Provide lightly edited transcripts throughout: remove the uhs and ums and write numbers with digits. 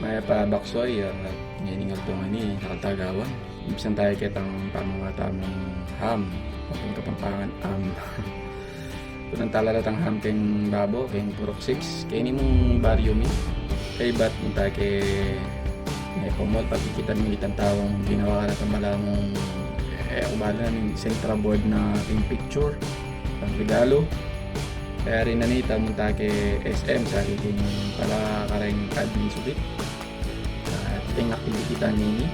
Maya pa baksoy, ngayon nga ito ni nakatagawan. Ibisan tayo kitang pamamatamong ham. Kung kapampangan kunang talalatang ham keng babo, keng purok 6. Kaya ini mong baryo mi. Kay bat mong tayo kay may pumot, pagkikita ng itang tawang ginawa ka na tamalamong umala ng central board na yung picture, ang regalo. Kaya rin nanita mong tayo kay SM sa aking pala kareng admin sulit. Ito yung activity kita nini.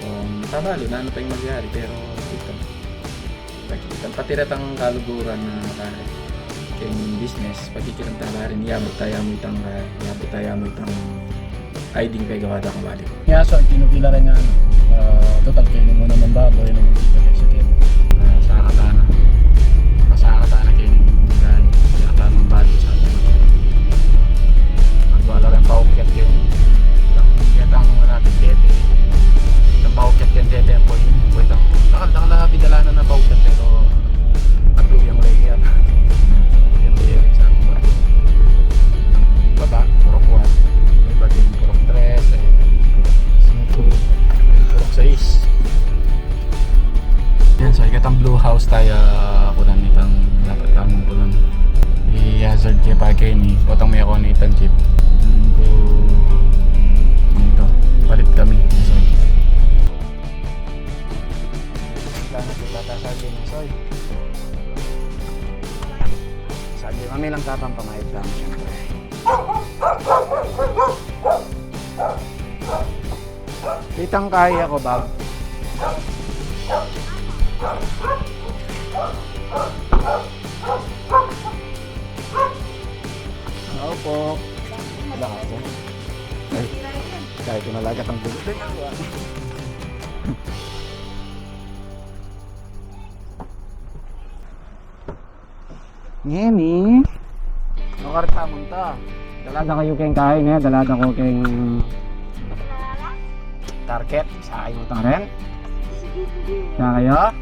Kung tabalo na ano pa yung magyari pero ito. Patiratang kaluguran na yung business. Pagkikitang tala rin yabot tayo mo itang hiding pay gawa kang balik. Kaya so, tinugila rin nga total kayo mo naman baboy naman dito kayo sa kayo. Sa katana. Kayo kaya tamang balik sa atin. Magwala rin paukyat yun. Kitang malapit dete. Itang paukyat yan dete po yun. Takal pidalanan na paukyat pero matuluyang rin yan. Yung layering sa akong balik. Baba, puro kuwan. May bagay purok 3, purok 6. Yan, so ikatang blue house tayo kunan itang dapat tamang kunan. I-hazard kaya pa kayo ni potang may ako na itang chip. Ito, palit kami. Soy. Lana kita tasali ng soy. Sabi, mami lang tapang pamahit lang siyempre. Kitang kaya ko, Bob. Oo po. Lakas po. Ay, kahit nalagat ang dulo. Ngeni. Nakarta mo ta. Dalaga kayo keng kain nga, dalaga ko keng target. Sa ayo ta rin. Sa kayo.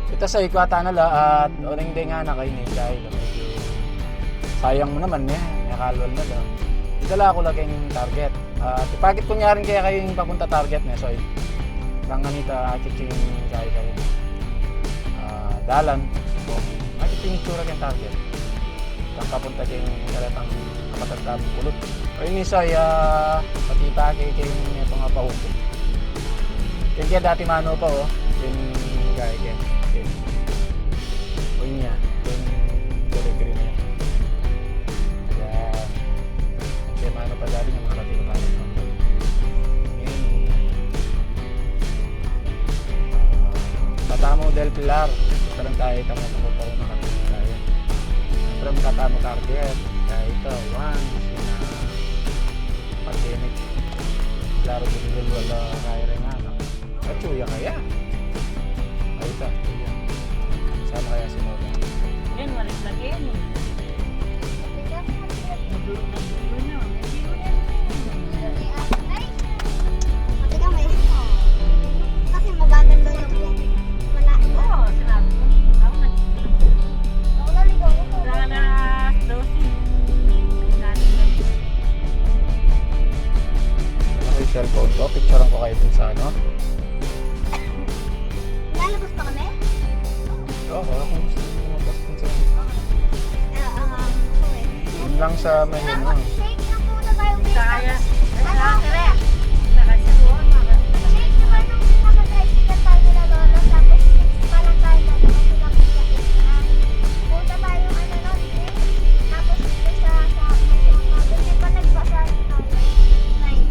Ito sa ikwata na la at uling din nga na kayo ni dahil medyo sayang mo naman eh. Nakalwal na lang. Dala ko lang keng target. Tipagit ko nyarin kaya kayo yung papunta target niya. So, lang ganita chiching kayo kayo. Dalan. So, makiting itsura keng target. Kang kapunta keng kalatang kapatagdang kulot. O yun isa, pati pake keng ito nga pahukot. Kaya dati mano pa oh. Yung gaya kaya. O yun yan. Yung delivery na yan. Kaya mano pa dati yung mga katilo pa. Tatamo del Pilar. Ito lang tayo itang matamo pa na katilo tayo. Pero tatamo target. Kaya ito, pandemic. Klaro binigil wala kaya rin nga. Chuya kaya. Ay ito. Sama kaya si Mola. Yan, walis lagi yan eh. Nadulo na. Kasi magaganda yung malaki. Oo, sinabi ko. Ako na. Ako naligaw ko. Sana dosi. Ano ko yung cellphone ko? Picturean ko kayo dun sa ano? Lalabas pa kami? Oo, kung gusto nyo lumabas dun sa yun lang sa may ano. Shake lang muna tayo. Kaya. Ano? Saka siguro. Shake naman nung naka-tricycle tayo na lolo. Tapos palang tayo na lolo. Punta tayo ano nun. Tapos dito sa doon pa nagbasa tayo. Night.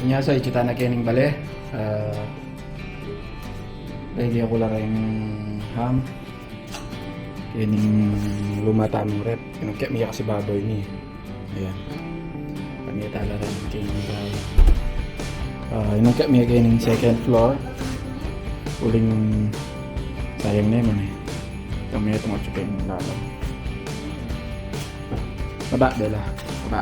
Nyasa icita na kining bale. Lagi ako lang yung ham. Kining lumata mong rep. Kinukya miya kasi baboy ni. Ayan. Panita lang rin kining baboy. Inukya miya kining second floor. Uling sayang na yun eh. Kami itong atsukin yung lalo. Baba, Bella. Baba.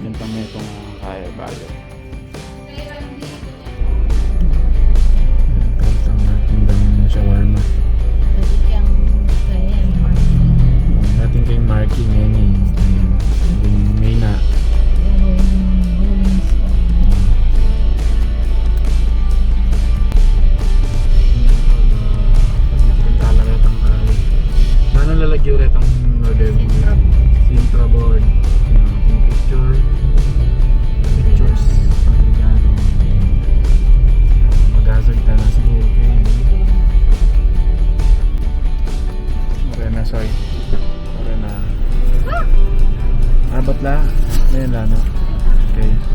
Yan pa may itong kaya bayo. Kaltang natin ba yung shawarma? Jadi yang saya Natin kay Marky ngayon eh. Yung may na. Mana lalagyan ulit ang order mo? Sintra board. Yung pictures. Pagregalo. Mag-hazard ka na siguro. Okay na, sorry. Okay na. Abot lang. Ayan lang, no? Okay.